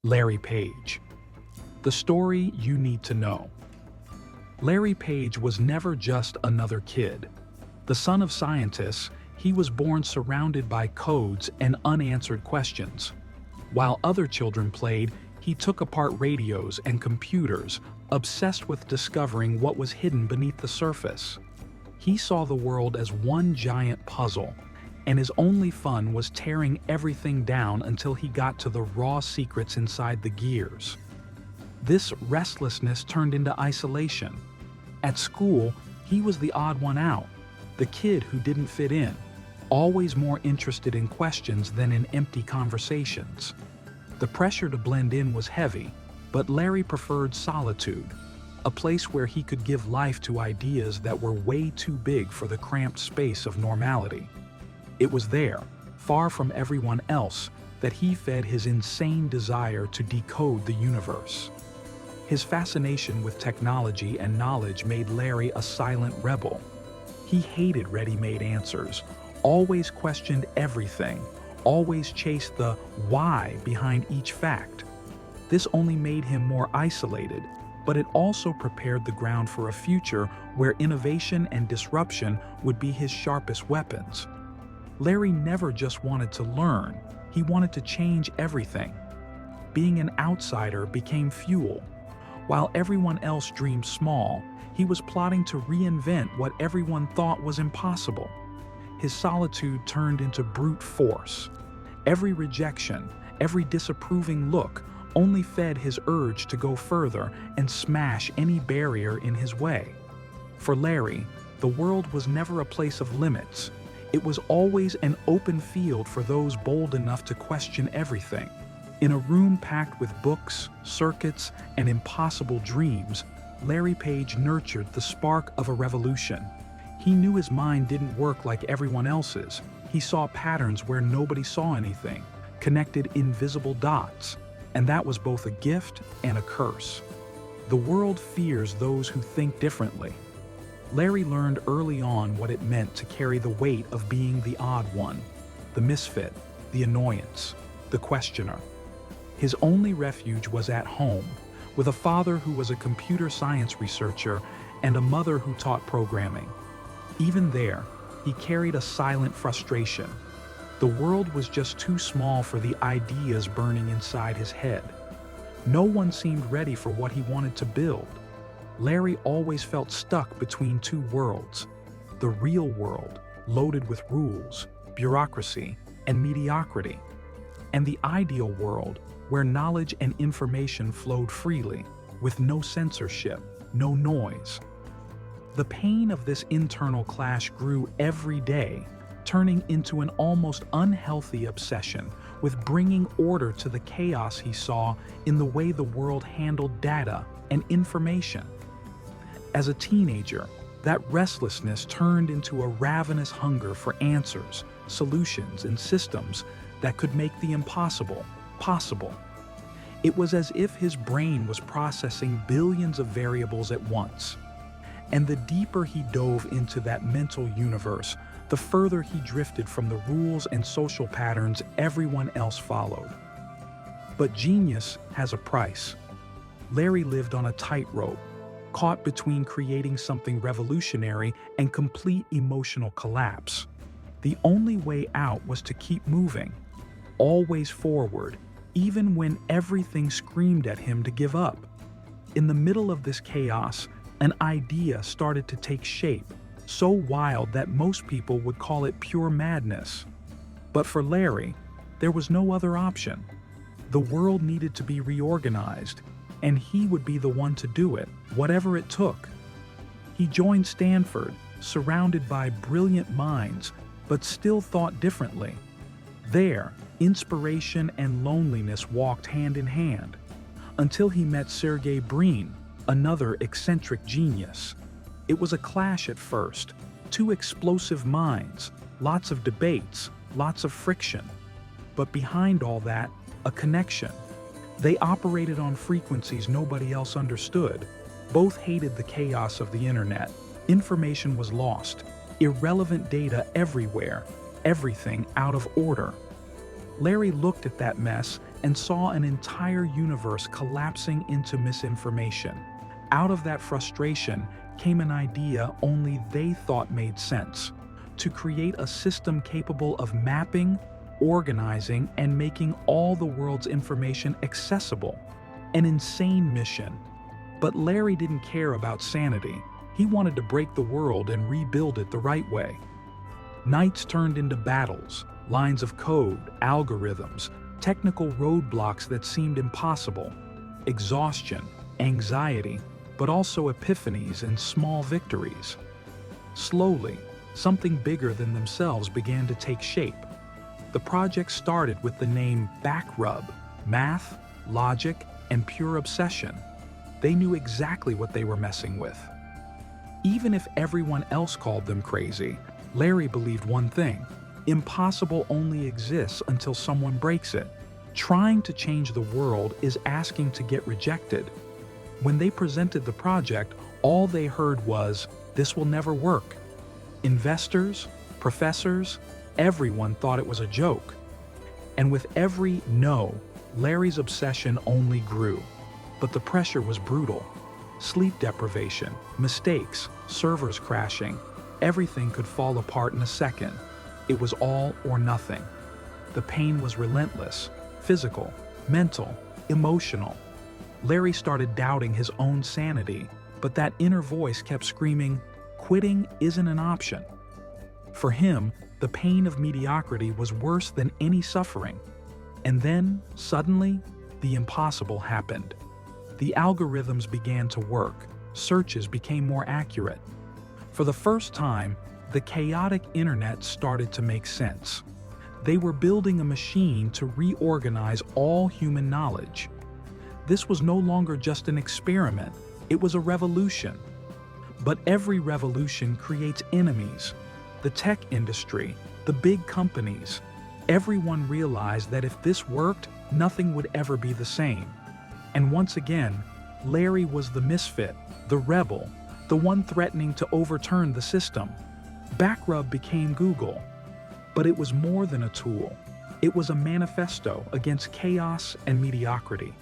Larry Page. The story you need to know. Larry Page was never just another kid. The son of scientists, he was born surrounded by codes and unanswered questions. While other children played, he took apart radios and computers, obsessed with discovering what was hidden beneath the surface. He saw the world as one giant puzzle, and his only fun was tearing everything down until he got to the raw secrets inside the gears. This restlessness turned into isolation. At school, he was the odd one out, the kid who didn't fit in, always more interested in questions than in empty conversations. The pressure to blend in was heavy, but Larry preferred solitude, a place where he could give life to ideas that were way too big for the cramped space of normality. It was there, far from everyone else, that he fed his insane desire to decode the universe. His fascination with technology and knowledge made Larry a silent rebel. He hated ready-made answers, always questioned everything, always chased the why behind each fact. This only made him more isolated, but it also prepared the ground for a future where innovation and disruption would be his sharpest weapons. Larry never just wanted to learn, he wanted to change everything. Being an outsider became fuel. While everyone else dreamed small, he was plotting to reinvent what everyone thought was impossible. His solitude turned into brute force. Every rejection, every disapproving look only fed his urge to go further and smash any barrier in his way. For Larry, the world was never a place of limits. It was always an open field for those bold enough to question everything. In a room packed with books, circuits, and impossible dreams, Larry Page nurtured the spark of a revolution. He knew his mind didn't work like everyone else's. He saw patterns where nobody saw anything, connected invisible dots, and that was both a gift and a curse. The world fears those who think differently. Larry learned early on what it meant to carry the weight of being the odd one, the misfit, the annoyance, the questioner. His only refuge was at home, with a father who was a computer science researcher and a mother who taught programming. Even there, he carried a silent frustration. The world was just too small for the ideas burning inside his head. No one seemed ready for what he wanted to build. Larry always felt stuck between two worlds. The real world, loaded with rules, bureaucracy, and mediocrity. And the ideal world, where knowledge and information flowed freely, with no censorship, no noise. The pain of this internal clash grew every day, turning into an almost unhealthy obsession with bringing order to the chaos he saw in the way the world handled data and information. As a teenager, that restlessness turned into a ravenous hunger for answers, solutions, and systems that could make the impossible possible. It was as if his brain was processing billions of variables at once. And the deeper he dove into that mental universe, the further he drifted from the rules and social patterns everyone else followed. But genius has a price. Larry lived on a tightrope, caught between creating something revolutionary and complete emotional collapse. The only way out was to keep moving, always forward, even when everything screamed at him to give up. In the middle of this chaos, an idea started to take shape, so wild that most people would call it pure madness. But for Larry, there was no other option. The world needed to be reorganized, and he would be the one to do it, whatever it took. He joined Stanford, surrounded by brilliant minds, but still thought differently. There, inspiration and loneliness walked hand in hand, until he met Sergey Brin, another eccentric genius. It was a clash at first, two explosive minds, lots of debates, lots of friction. But behind all that, a connection. They operated on frequencies nobody else understood. Both hated the chaos of the internet. Information was lost, irrelevant data everywhere, everything out of order. Larry looked at that mess and saw an entire universe collapsing into misinformation. Out of that frustration came an idea only they thought made sense: to create a system capable of mapping, organizing, and making all the world's information accessible. An insane mission. But Larry didn't care about sanity. He wanted to break the world and rebuild it the right way. Nights turned into battles, lines of code, algorithms, technical roadblocks that seemed impossible, exhaustion, anxiety, but also epiphanies and small victories. Slowly, something bigger than themselves began to take shape. The project started with the name Backrub: math, logic, and pure obsession. They knew exactly what they were messing with. Even if everyone else called them crazy, Larry believed one thing: impossible only exists until someone breaks it. Trying to change the world is asking to get rejected. When they presented the project, all they heard was, "This will never work." Investors, professors, everyone thought it was a joke. And with every no, Larry's obsession only grew. But the pressure was brutal. Sleep deprivation, mistakes, servers crashing, everything could fall apart in a second. It was all or nothing. The pain was relentless, physical, mental, emotional. Larry started doubting his own sanity, but that inner voice kept screaming, quitting isn't an option. For him, the pain of mediocrity was worse than any suffering. And then, suddenly, the impossible happened. The algorithms began to work. Searches became more accurate. For the first time, the chaotic internet started to make sense. They were building a machine to reorganize all human knowledge. This was no longer just an experiment, it was a revolution. But every revolution creates enemies. The tech industry, the big companies, everyone realized that if this worked, nothing would ever be the same. And once again, Larry was the misfit, the rebel, the one threatening to overturn the system. Backrub became Google. But it was more than a tool. It was a manifesto against chaos and mediocrity.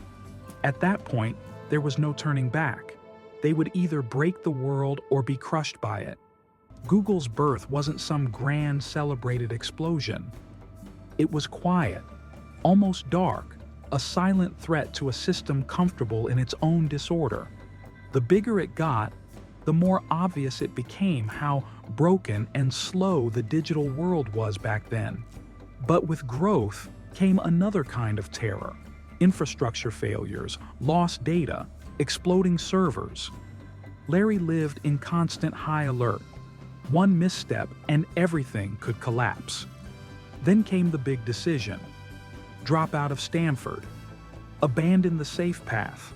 At that point, there was no turning back. They would either break the world or be crushed by it. Google's birth wasn't some grand celebrated explosion. It was quiet, almost dark, a silent threat to a system comfortable in its own disorder. The bigger it got, the more obvious it became how broken and slow the digital world was back then. But with growth came another kind of terror: infrastructure failures, lost data, exploding servers. Larry lived in constant high alert. One misstep and everything could collapse. Then came the big decision: drop out of Stanford, abandon the safe path,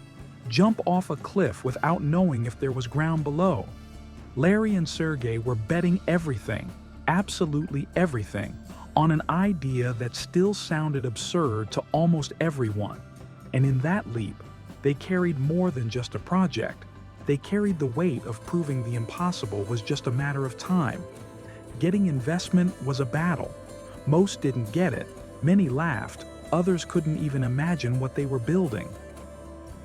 jump off a cliff without knowing if there was ground below. Larry and Sergey were betting everything, absolutely everything, on an idea that still sounded absurd to almost everyone. And in that leap, they carried more than just a project. They carried the weight of proving the impossible was just a matter of time. Getting investment was a battle. Most didn't get it, many laughed, others couldn't even imagine what they were building.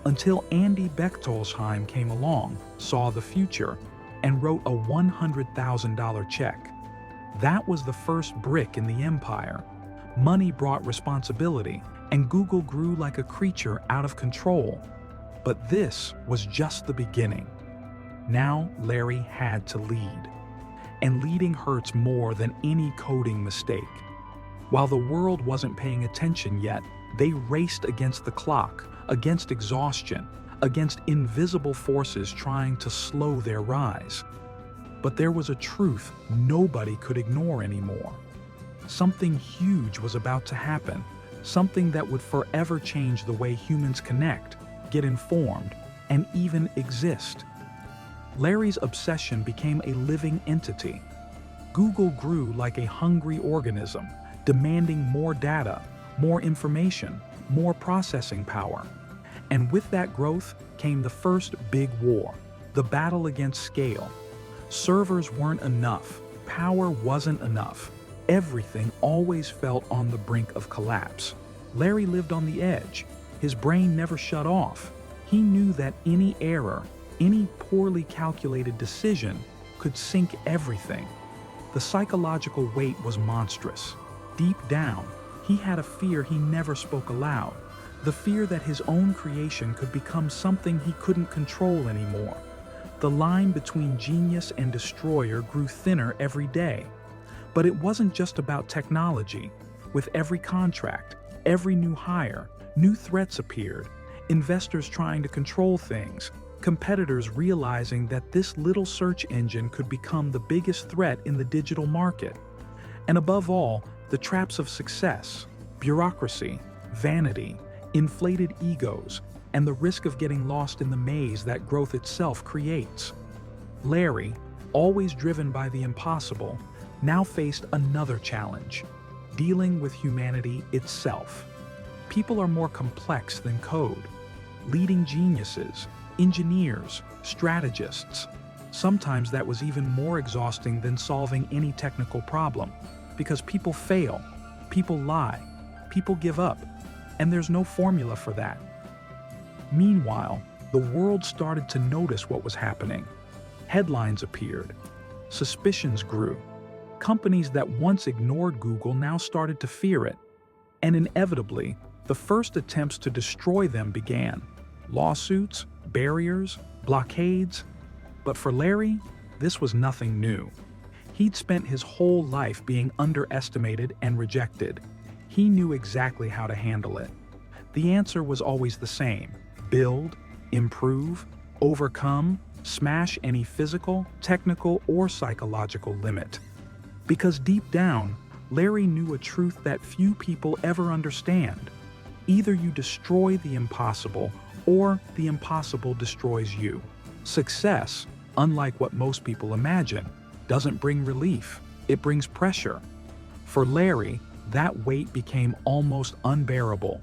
Until Andy Bechtolsheim came along, saw the future, and wrote a $100,000 check. That was the first brick in the empire. Money brought responsibility, and Google grew like a creature out of control. But this was just the beginning. Now Larry had to lead. And leading hurts more than any coding mistake. While the world wasn't paying attention yet, they raced against the clock, against exhaustion, against invisible forces trying to slow their rise. But there was a truth nobody could ignore anymore. Something huge was about to happen, something that would forever change the way humans connect, get informed, and even exist. Larry's obsession became a living entity. Google grew like a hungry organism, demanding more data, more information, more processing power. And with that growth came the first big war, the battle against scale. Servers weren't enough, power wasn't enough. Everything always felt on the brink of collapse. Larry lived on the edge. His brain never shut off. He knew that any error, any poorly calculated decision could sink everything. The psychological weight was monstrous. Deep down, he had a fear he never spoke aloud. The fear that his own creation could become something he couldn't control anymore. The line between genius and destroyer grew thinner every day. But it wasn't just about technology. With every contract, every new hire, new threats appeared. Investors trying to control things, competitors realizing that this little search engine could become the biggest threat in the digital market. And above all, the traps of success, bureaucracy, vanity, inflated egos, and the risk of getting lost in the maze that growth itself creates. Larry, always driven by the impossible, now faced another challenge: dealing with humanity itself. People are more complex than code. Leading geniuses, engineers, strategists. Sometimes that was even more exhausting than solving any technical problem, because people fail, people lie, people give up, and there's no formula for that. Meanwhile, the world started to notice what was happening. Headlines appeared. Suspicions grew. Companies that once ignored Google now started to fear it. And inevitably, the first attempts to destroy them began. Lawsuits, barriers, blockades. But for Larry, this was nothing new. He'd spent his whole life being underestimated and rejected. He knew exactly how to handle it. The answer was always the same: build, improve, overcome, smash any physical, technical, or psychological limit. Because deep down, Larry knew a truth that few people ever understand. Either you destroy the impossible, or the impossible destroys you. Success, unlike what most people imagine, doesn't bring relief, it brings pressure. For Larry, that weight became almost unbearable.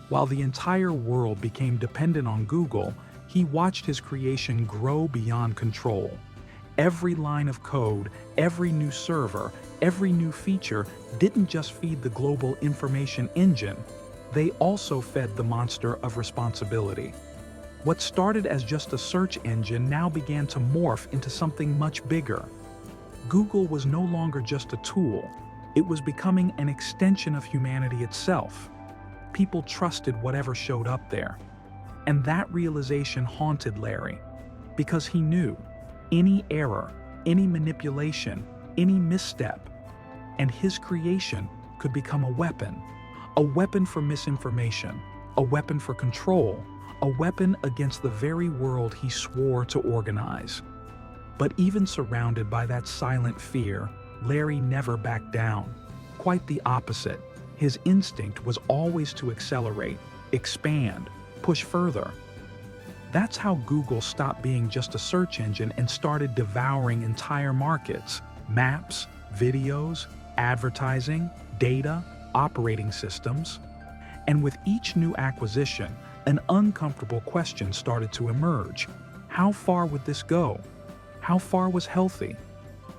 While the entire world became dependent on Google, he watched his creation grow beyond control. Every line of code, every new server, every new feature didn't just feed the global information engine, they also fed the monster of responsibility. What started as just a search engine now began to morph into something much bigger. Google was no longer just a tool, it was becoming an extension of humanity itself. People trusted whatever showed up there. And that realization haunted Larry, because he knew any error, any manipulation, any misstep, and his creation could become a weapon for misinformation, a weapon for control, a weapon against the very world he swore to organize. But even surrounded by that silent fear, Larry never backed down. Quite the opposite. His instinct was always to accelerate, expand, push further. That's how Google stopped being just a search engine and started devouring entire markets: maps, videos, advertising, data, operating systems. And with each new acquisition, an uncomfortable question started to emerge. How far would this go? How far was healthy?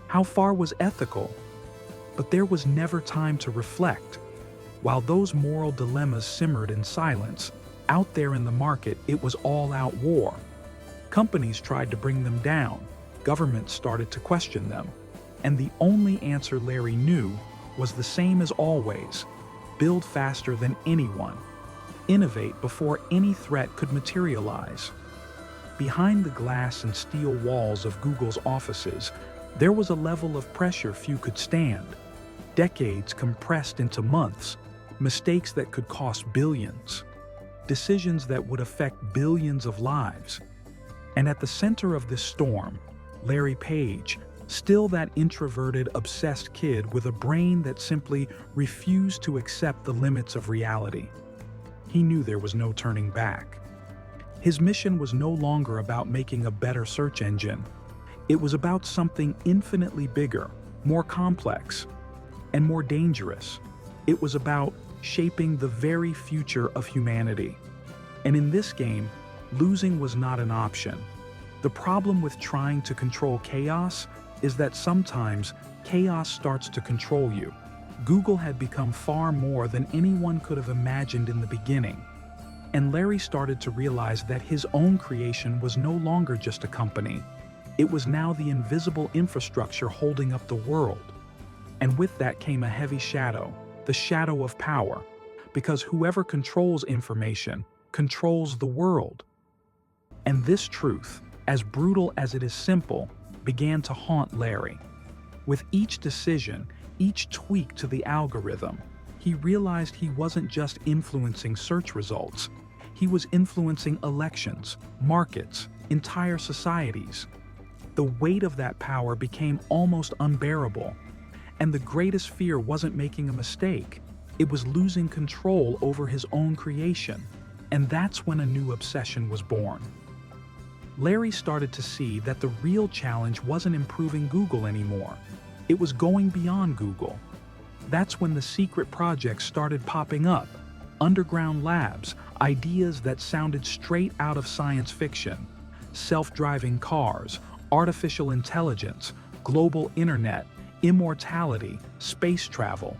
How far was ethical? But there was never time to reflect. While those moral dilemmas simmered in silence, out there in the market it was all-out war. Companies tried to bring them down, governments started to question them, and the only answer Larry knew was the same as always: build faster than anyone, innovate before any threat could materialize. Behind the glass and steel walls of Google's offices, there was a level of pressure few could stand. Decades compressed into months, mistakes that could cost billions, decisions that would affect billions of lives. And at the center of this storm, Larry Page, still that introverted, obsessed kid with a brain that simply refused to accept the limits of reality. He knew there was no turning back. His mission was no longer about making a better search engine. It was about something infinitely bigger, more complex, and more dangerous. It was about shaping the very future of humanity. And in this game, losing was not an option. The problem with trying to control chaos is that sometimes chaos starts to control you. Google had become far more than anyone could have imagined in the beginning. And Larry started to realize that his own creation was no longer just a company. It was now the invisible infrastructure holding up the world. And with that came a heavy shadow, the shadow of power, because whoever controls information controls the world. And this truth, as brutal as it is simple, began to haunt Larry. With each decision, each tweak to the algorithm, he realized he wasn't just influencing search results. He was influencing elections, markets, entire societies. The weight of that power became almost unbearable. And the greatest fear wasn't making a mistake. It was losing control over his own creation. And that's when a new obsession was born. Larry started to see that the real challenge wasn't improving Google anymore. It was going beyond Google. That's when the secret projects started popping up. Underground labs, ideas that sounded straight out of science fiction. Self-driving cars, artificial intelligence, global internet, immortality, space travel.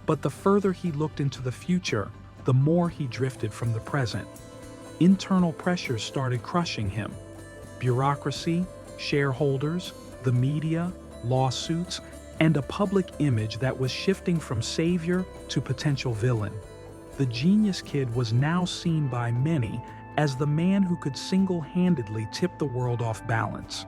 But the further he looked into the future, the more he drifted from the present. Internal pressures started crushing him. Bureaucracy, shareholders, the media, lawsuits, and a public image that was shifting from savior to potential villain. The genius kid was now seen by many as the man who could single-handedly tip the world off balance.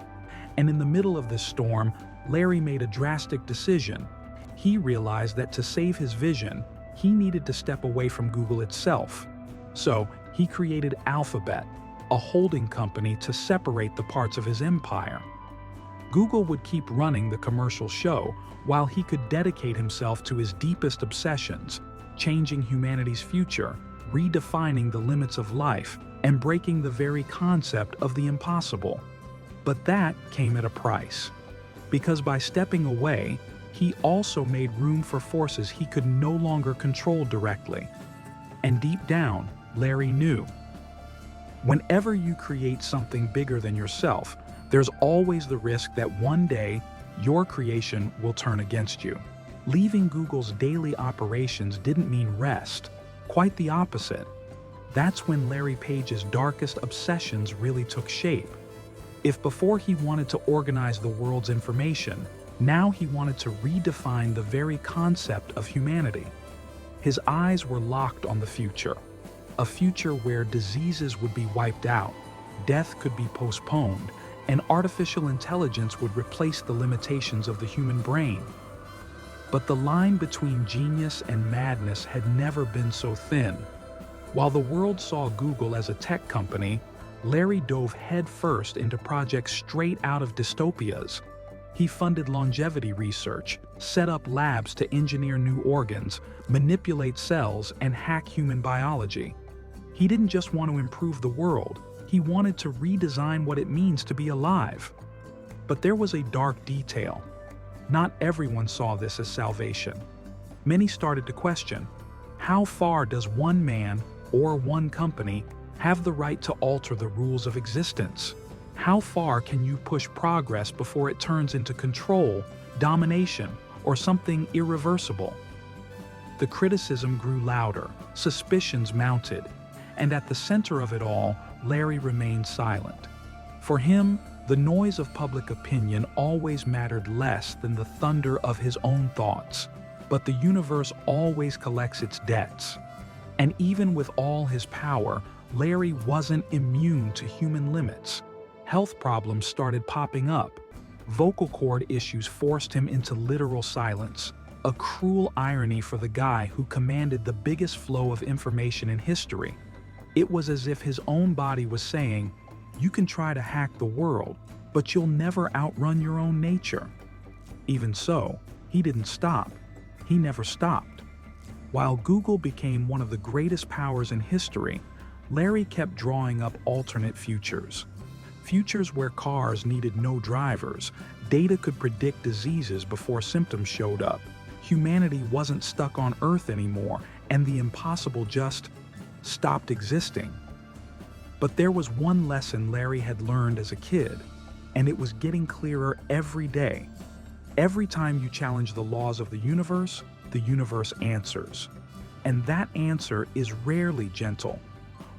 And in the middle of this storm, Larry made a drastic decision. He realized that to save his vision, he needed to step away from Google itself. So he created Alphabet, a holding company to separate the parts of his empire. Google would keep running the commercial show while he could dedicate himself to his deepest obsessions, changing humanity's future, redefining the limits of life, and breaking the very concept of the impossible. But that came at a price. Because by stepping away, he also made room for forces he could no longer control directly. And deep down, Larry knew. Whenever you create something bigger than yourself, there's always the risk that one day your creation will turn against you. Leaving Google's daily operations didn't mean rest. Quite the opposite. That's when Larry Page's darkest obsessions really took shape. If before he wanted to organize the world's information, now he wanted to redefine the very concept of humanity. His eyes were locked on the future. A future where diseases would be wiped out, death could be postponed, and artificial intelligence would replace the limitations of the human brain. But the line between genius and madness had never been so thin. While the world saw Google as a tech company, Larry dove headfirst into projects straight out of dystopias. He funded longevity research, set up labs to engineer new organs, manipulate cells, and hack human biology. He didn't just want to improve the world, he wanted to redesign what it means to be alive. But there was a dark detail. Not everyone saw this as salvation. Many started to question, how far does one man or one company have the right to alter the rules of existence? How far can you push progress before it turns into control, domination, or something irreversible? The criticism grew louder, suspicions mounted, and at the center of it all, Larry remained silent. For him, the noise of public opinion always mattered less than the thunder of his own thoughts. But the universe always collects its debts. And even with all his power, Larry wasn't immune to human limits. Health problems started popping up. Vocal cord issues forced him into literal silence, a cruel irony for the guy who commanded the biggest flow of information in history. It was as if his own body was saying, you can try to hack the world, but you'll never outrun your own nature. Even so, he didn't stop. He never stopped. While Google became one of the greatest powers in history, Larry kept drawing up alternate futures. Futures where cars needed no drivers, data could predict diseases before symptoms showed up, humanity wasn't stuck on Earth anymore, and the impossible just stopped existing. But there was one lesson Larry had learned as a kid, and it was getting clearer every day. Every time you challenge the laws of the universe, the universe answers. And that answer is rarely gentle.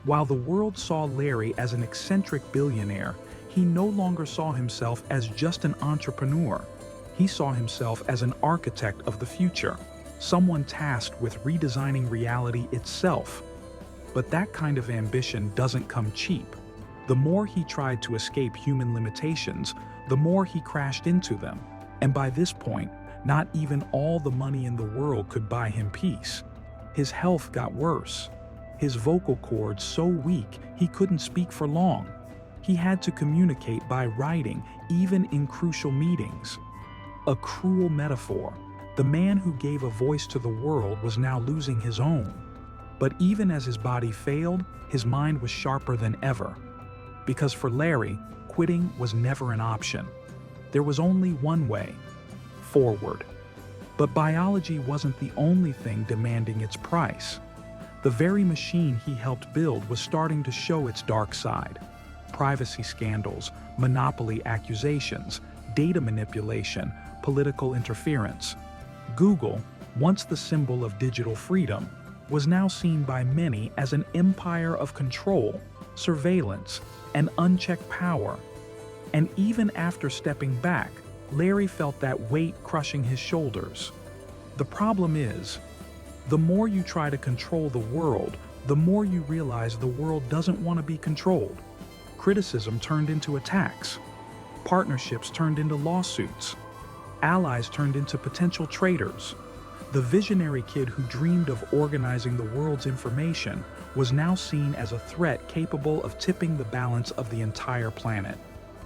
While the world saw Larry as an eccentric billionaire, he no longer saw himself as just an entrepreneur. He saw himself as an architect of the future, someone tasked with redesigning reality itself. But that kind of ambition doesn't come cheap. The more he tried to escape human limitations, the more he crashed into them. And by this point, not even all the money in the world could buy him peace. His health got worse. His vocal cords so weak he couldn't speak for long. He had to communicate by writing, even in crucial meetings. A cruel metaphor. The man who gave a voice to the world was now losing his own. But even as his body failed, his mind was sharper than ever. Because for Larry, quitting was never an option. There was only one way: forward. But biology wasn't the only thing demanding its price. The very machine he helped build was starting to show its dark side. Privacy scandals, monopoly accusations, data manipulation, political interference. Google, once the symbol of digital freedom, was now seen by many as an empire of control, surveillance, and unchecked power. And even after stepping back, Larry felt that weight crushing his shoulders. The problem is, the more you try to control the world, the more you realize the world doesn't want to be controlled. Criticism turned into attacks. Partnerships turned into lawsuits. Allies turned into potential traitors. The visionary kid who dreamed of organizing the world's information was now seen as a threat capable of tipping the balance of the entire planet.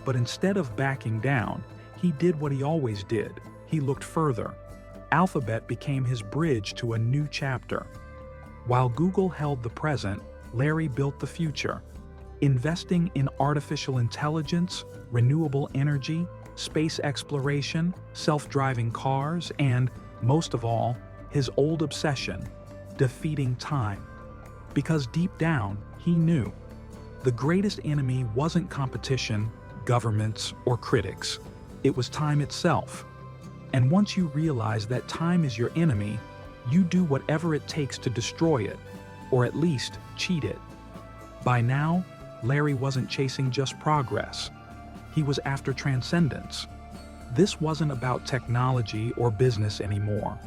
But instead of backing down, he did what he always did. He looked further. Alphabet became his bridge to a new chapter. While Google held the present, Larry built the future, investing in artificial intelligence, renewable energy, space exploration, self-driving cars, and, most of all, his old obsession, defeating time. Because deep down, he knew the greatest enemy wasn't competition, governments, or critics. It was time itself. And once you realize that time is your enemy, you do whatever it takes to destroy it, or at least cheat it. By now, Larry wasn't chasing just progress. He was after transcendence. This wasn't about technology or business anymore.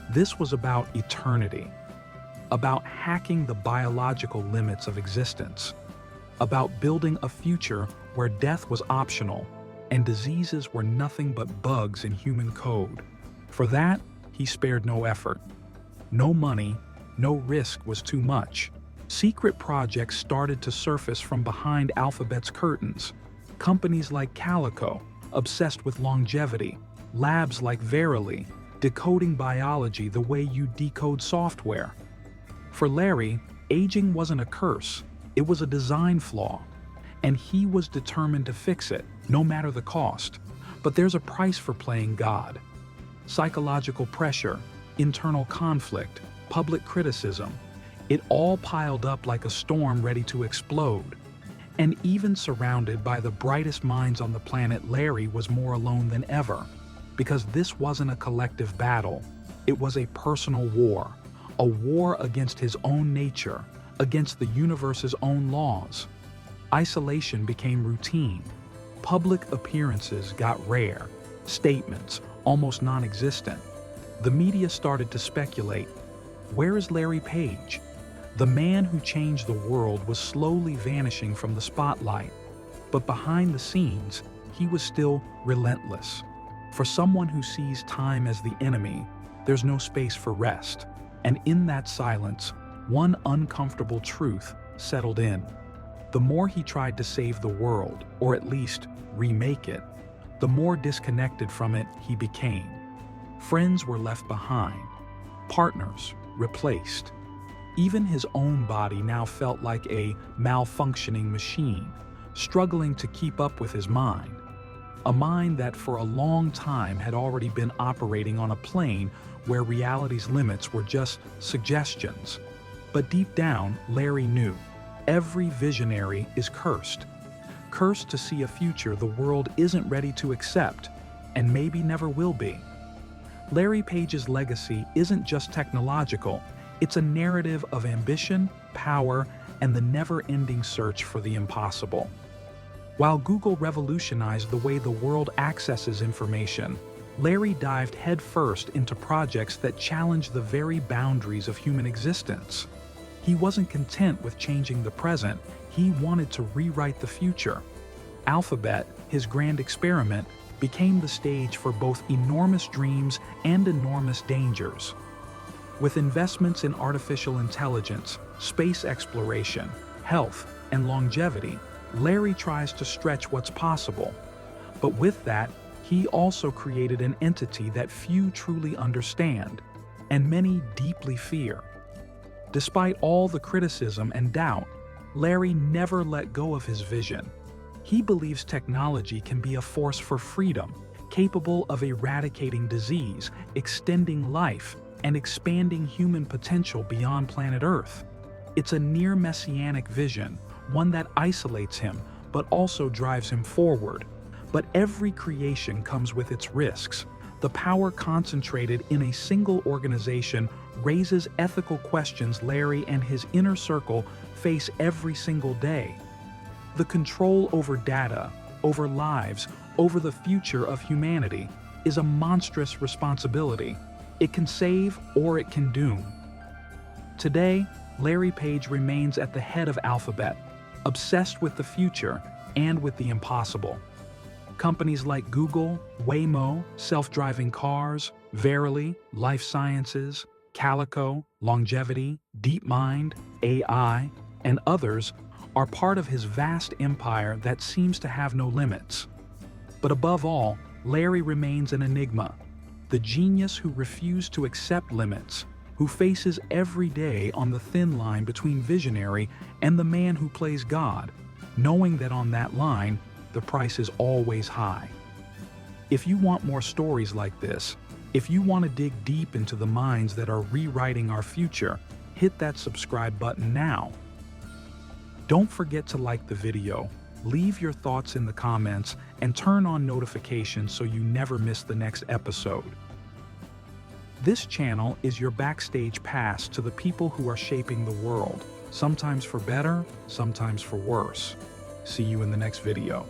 This was about eternity, about hacking the biological limits of existence, about building a future where death was optional and diseases were nothing but bugs in human code. For that, he spared no effort. No money, no risk was too much. Secret projects started to surface from behind Alphabet's curtains. Companies like Calico, obsessed with longevity, labs like Verily, decoding biology the way you decode software. For Larry, aging wasn't a curse, it was a design flaw. And he was determined to fix it, no matter the cost. But there's a price for playing God. Psychological pressure, internal conflict, public criticism. It all piled up like a storm ready to explode. And even surrounded by the brightest minds on the planet, Larry was more alone than ever. Because this wasn't a collective battle. It was a personal war. A war against his own nature, against the universe's own laws. Isolation became routine. Public appearances got rare. Statements almost non-existent. The media started to speculate. Where is Larry Page? The man who changed the world was slowly vanishing from the spotlight. But behind the scenes, he was still relentless. For someone who sees time as the enemy, there's no space for rest. And in that silence, one uncomfortable truth settled in. The more he tried to save the world, or at least remake it, the more disconnected from it he became. Friends were left behind, partners replaced. Even his own body now felt like a malfunctioning machine, struggling to keep up with his mind. A mind that for a long time had already been operating on a plane where reality's limits were just suggestions. But deep down, Larry knew. Every visionary is cursed. Cursed to see a future the world isn't ready to accept, and maybe never will be. Larry Page's legacy isn't just technological, it's a narrative of ambition, power, and the never-ending search for the impossible. While Google revolutionized the way the world accesses information, Larry dived headfirst into projects that challenged the very boundaries of human existence. He wasn't content with changing the present, he wanted to rewrite the future. Alphabet, his grand experiment, became the stage for both enormous dreams and enormous dangers. With investments in artificial intelligence, space exploration, health, and longevity, Larry tries to stretch what's possible. But with that, he also created an entity that few truly understand, and many deeply fear. Despite all the criticism and doubt, Larry never let go of his vision. He believes technology can be a force for freedom, capable of eradicating disease, extending life, and expanding human potential beyond planet Earth. It's a near-messianic vision, one that isolates him, but also drives him forward. But every creation comes with its risks. The power concentrated in a single organization raises ethical questions Larry and his inner circle face every single day. The control over data, over lives, over the future of humanity is a monstrous responsibility. It can save or it can doom. Today, Larry Page remains at the head of Alphabet, obsessed with the future and with the impossible. Companies like Google, Waymo, self-driving cars, Verily, life sciences, Calico, longevity, DeepMind, AI, and others are part of his vast empire that seems to have no limits. But above all, Larry remains an enigma, the genius who refused to accept limits, who faces every day on the thin line between visionary and the man who plays God, knowing that on that line, the price is always high. If you want more stories like this, if you want to dig deep into the minds that are rewriting our future, hit that subscribe button now. Don't forget to like the video, leave your thoughts in the comments, and turn on notifications so you never miss the next episode. This channel is your backstage pass to the people who are shaping the world, sometimes for better, sometimes for worse. See you in the next video.